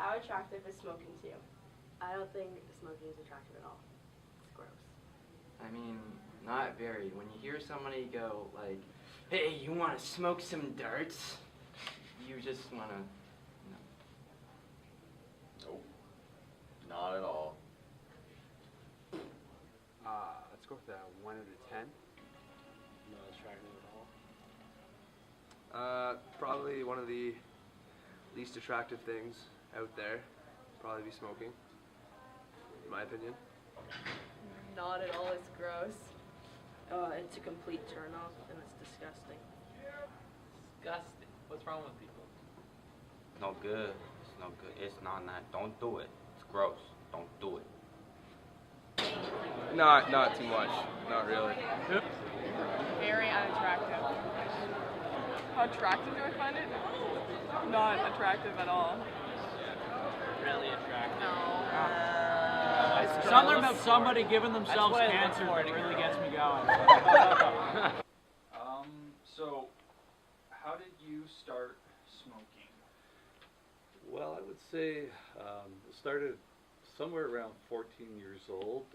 How attractive is smoking to you? I don't think smoking is attractive at all. It's gross. I mean, not very. When you hear somebody go like, "Hey, you want to smoke some darts?" You just want to, Nope. Not at all. Let's go with a 1 out of 10. Not attractive at all. Probably one of the least attractive things out there. Probably be smoking, in my opinion. Not at all. It's gross. It's a complete turn off and it's disgusting. Disgusting. What's wrong with people? No good. It's no good. It's not. Don't do it. It's gross. Don't do it. Not too much. Not really. Very unattractive. How attractive do I find it? Not attractive at all. Really attractive. No. Something about somebody giving themselves cancer that really gets me going. So, how did you start smoking? Well, I would say it started somewhere around 14 years old.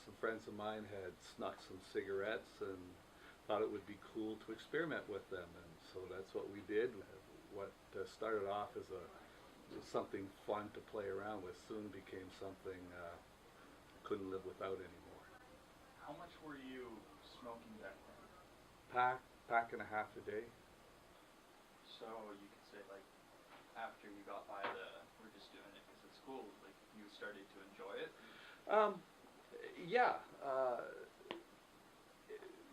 Some friends of mine had snuck some cigarettes and thought it would be cool to experiment with them, and so that's what we did. What started off as something fun to play around with soon became something couldn't live without anymore. How much were you smoking back then? Pack and a half a day. So you could say like after you got by we're just doing it because it's cool, like you started to enjoy it?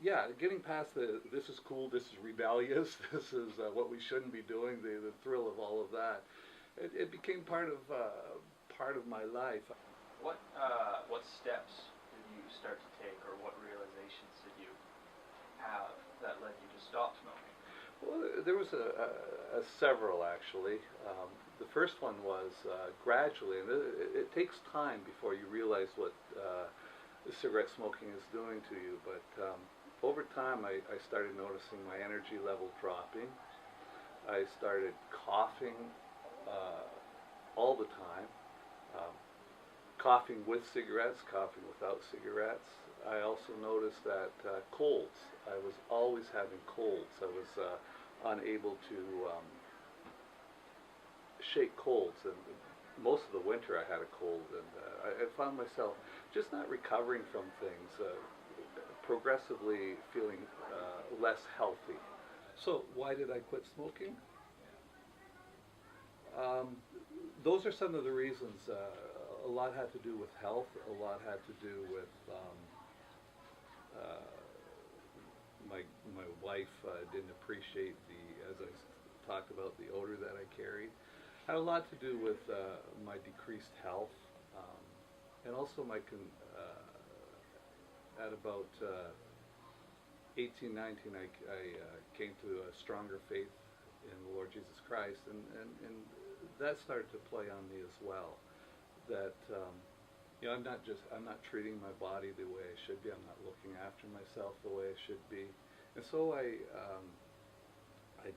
Yeah, getting past this is cool, this is rebellious, this is what we shouldn't be doing, the thrill of all of that. It became part of my life. What steps did you start to take, or what realizations did you have that led you to stop smoking? Well, there was several actually. The first one was gradually, and it takes time before you realize what cigarette smoking is doing to you, but over time I started noticing my energy level dropping. I started coughing all the time, coughing with cigarettes, coughing without cigarettes. I also noticed that colds, I was always having colds. I was unable to shake colds, and most of the winter I had a cold, and I found myself just not recovering from things, progressively feeling less healthy. So why did I quit smoking? Those are some of the reasons. A lot had to do with health, a lot had to do with my wife didn't appreciate as I talked about, the odor that I carried. Had a lot to do with my decreased health, and also at about 18, 19, I came to a stronger faith in the Lord Jesus Christ, and that started to play on me as well. That I'm not treating my body the way I should be. I'm not looking after myself the way I should be, and so I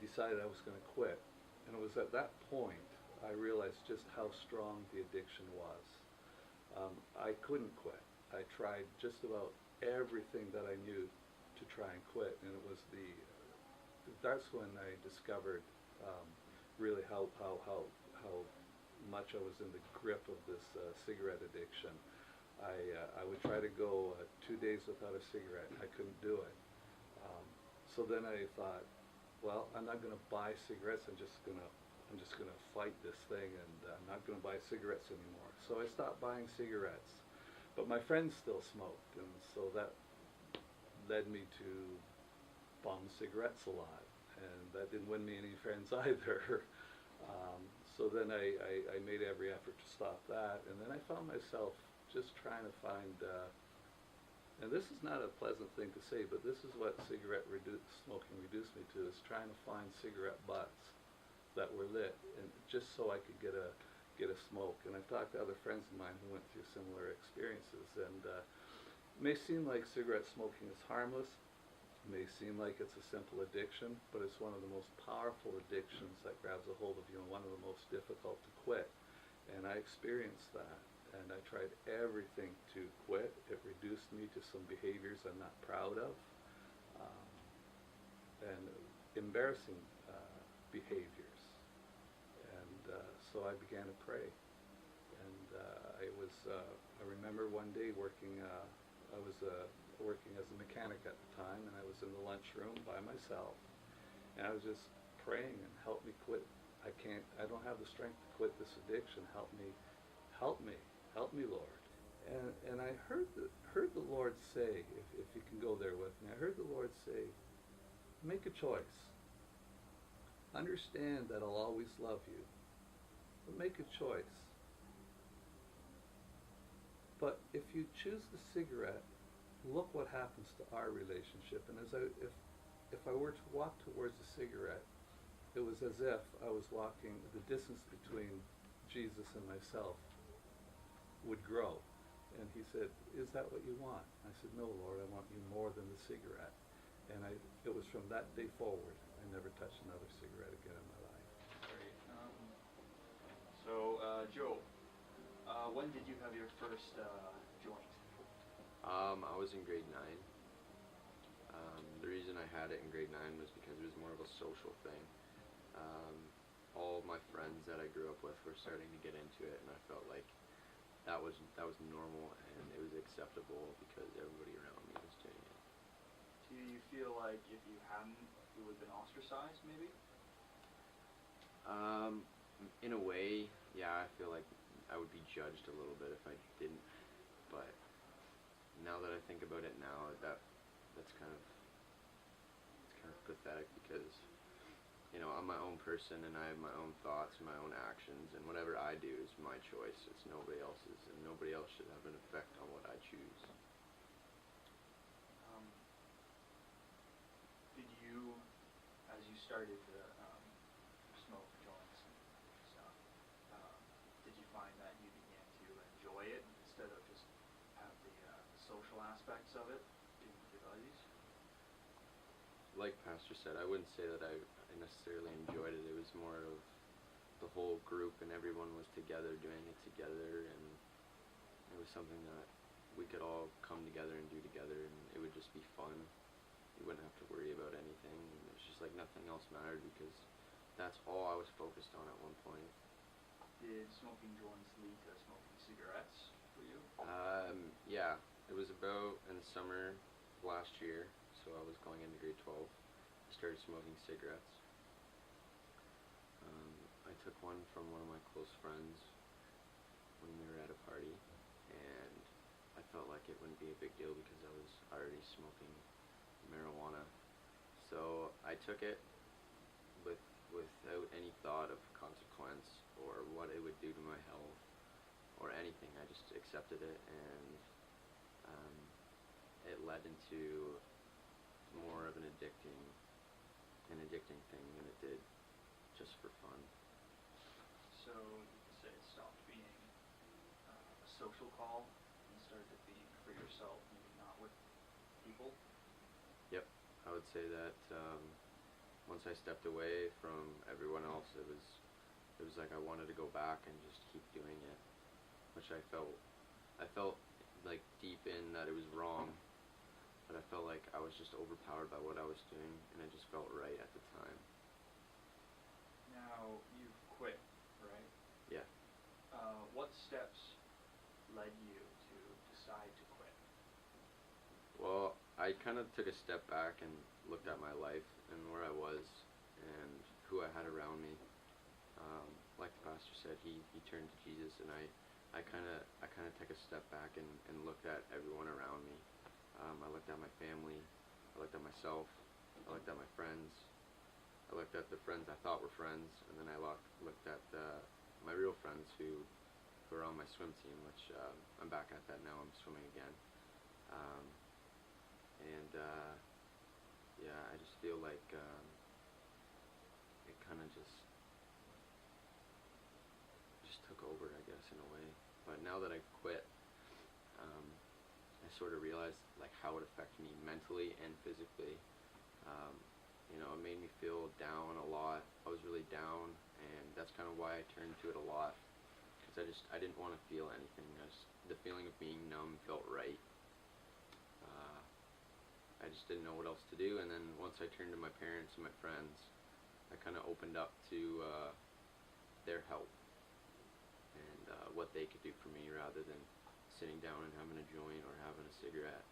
decided I was going to quit. And it was at that point I realized just how strong the addiction was. I couldn't quit. I tried just about everything that I knew to try and quit, and it was that's when I discovered really how much I was in the grip of this cigarette addiction. I would try to go 2 days without a cigarette. I couldn't do it. So then I thought, well, I'm not going to buy cigarettes. I'm just going to fight this thing, and I'm not going to buy cigarettes anymore. So I stopped buying cigarettes, but my friends still smoked, and so that led me to bum cigarettes a lot, and that didn't win me any friends either. So then I made every effort to stop that, and then I found myself just trying to find, and this is not a pleasant thing to say, but this is what cigarette smoking reduced me to, is trying to find cigarette butts that were lit, and just so I could get a smoke. And I've talked to other friends of mine who went through similar experiences, and it may seem like cigarette smoking is harmless. It may seem like it's a simple addiction, but it's one of the most powerful addictions that grabs a hold of you, and one of the most difficult to quit. And I experienced that, and I tried everything to quit. It reduced me to some behaviors I'm not proud of, and embarrassing behaviors. And so I began to pray. And I remember one day working, I was working as a mechanic at the time, and I was in the lunchroom by myself, and I was just praying, and help me quit. I don't have the strength to quit this addiction. Help me, Lord. And I heard the Lord say, if you can go there with me, I heard the Lord say, make a choice. Understand that I'll always love you, but make a choice. But if you choose the cigarette, look what happens to our relationship. And if I were to walk towards the cigarette, it was as if I was walking, the distance between Jesus and myself would grow. And he said, is that what you want? I said, no, Lord, I want you more than the cigarette. And it was from that day forward, I never touched another cigarette again in my life. Great. Joe, when did you have your first joint? I was in grade 9. The reason I had it in grade 9 was because it was more of a social thing. All of my friends that I grew up with were starting to get into it, and I felt like that was normal and it was acceptable because everybody around me was doing it. Do you feel like if you hadn't, you would have been ostracized, maybe? In a way, yeah, I feel like I would be judged a little bit if I didn't. But now that I think about it now, it's kind of pathetic because, you know, I'm my own person and I have my own thoughts and my own actions, and whatever I do is my choice. It's nobody else's, and nobody else should have an effect on what I choose. Did you, as you started to smoke joints and stuff, did you find that you began to enjoy it instead of just have the social aspects of it, being with your buddies? Like Pastor said, I wouldn't say that I necessarily enjoyed it. It was more of the whole group and everyone was together doing it together, and it was something that we could all come together and do together, and it would just be fun. You wouldn't have to worry about anything. It was just like nothing else mattered because that's all I was focused on at one point. Did smoking joints lead to smoking cigarettes for you? Yeah, it was about in the summer of last year, so I was going into grade 12. I started smoking cigarettes. I took one from one of my close friends when we were at a party, and I felt like it wouldn't be a big deal because I was already smoking marijuana. So I took it without any thought of consequence or what it would do to my health or anything. I just accepted it, and it led into more of an addicting thing than it did just for fun. So you could say it stopped being a social call and started being for yourself, maybe not with people? Yep, I would say that once I stepped away from everyone else, it was like I wanted to go back and just keep doing it, which I felt like deep in that it was wrong, but I felt like I was just overpowered by what I was doing, and it just felt right at the time. Now, you've quit, right? Yeah. What steps led you to decide to quit? Well, I kind of took a step back and looked at my life and where I was and who I had around me. Like the pastor said, he turned to Jesus, and I kind of took a step back and looked at everyone around me. I looked at my family, I looked at myself, I looked at my friends, I looked at the friends I thought were friends, and then I looked at my real friends who are on my swim team, which I'm back at that now. I'm swimming again. Yeah, I just feel like it kind of just took over, I guess, in a way. But now that I've quit, I sort of realized like how it affected me mentally and physically. You know, it made me feel down a lot. I was really down, and that's kind of why I turned to it a lot. because I didn't want to feel anything. The feeling of being numb felt right. I just didn't know what else to do, and then once I turned to my parents and my friends, I kind of opened up to their help and what they could do for me rather than sitting down and having a joint or having a cigarette.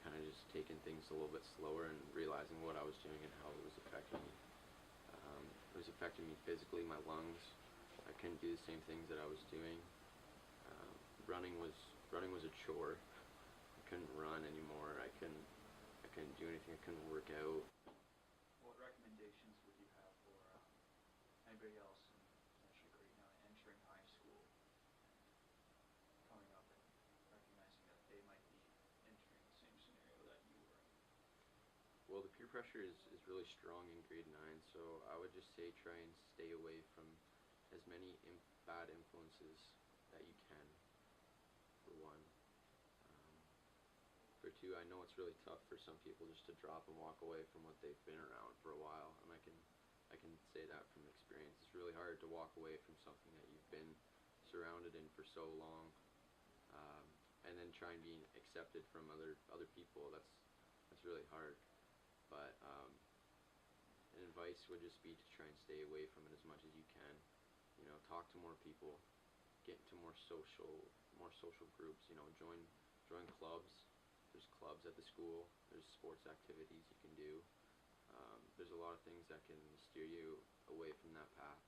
Kind of just taking things a little bit slower and realizing what I was doing and how it was affecting me. It was affecting me physically, my lungs. I couldn't do the same things that I was doing. Running was a chore. I couldn't run anymore. I couldn't do anything. I couldn't work out. What recommendations would you have for anybody else in potentially grade 9 entering high school, coming up and recognizing that they might be entering the same scenario that you were in? Well, the peer pressure is really strong in grade 9, so I would just say try and stay away from as many bad influences that you can, for one. For two, I know it's really tough for some people just to drop and walk away from what they've been around for a while, and I can say that from experience. It's really hard to walk away from something that you've been surrounded in for so long, and then try and be accepted from other people. That's really hard. But an advice would just be to try and stay away from it as much as you can. You know, talk to more people, get into more social groups. You know, join clubs. There's clubs at the school. There's sports activities you can do. There's a lot of things that can steer you away from that path.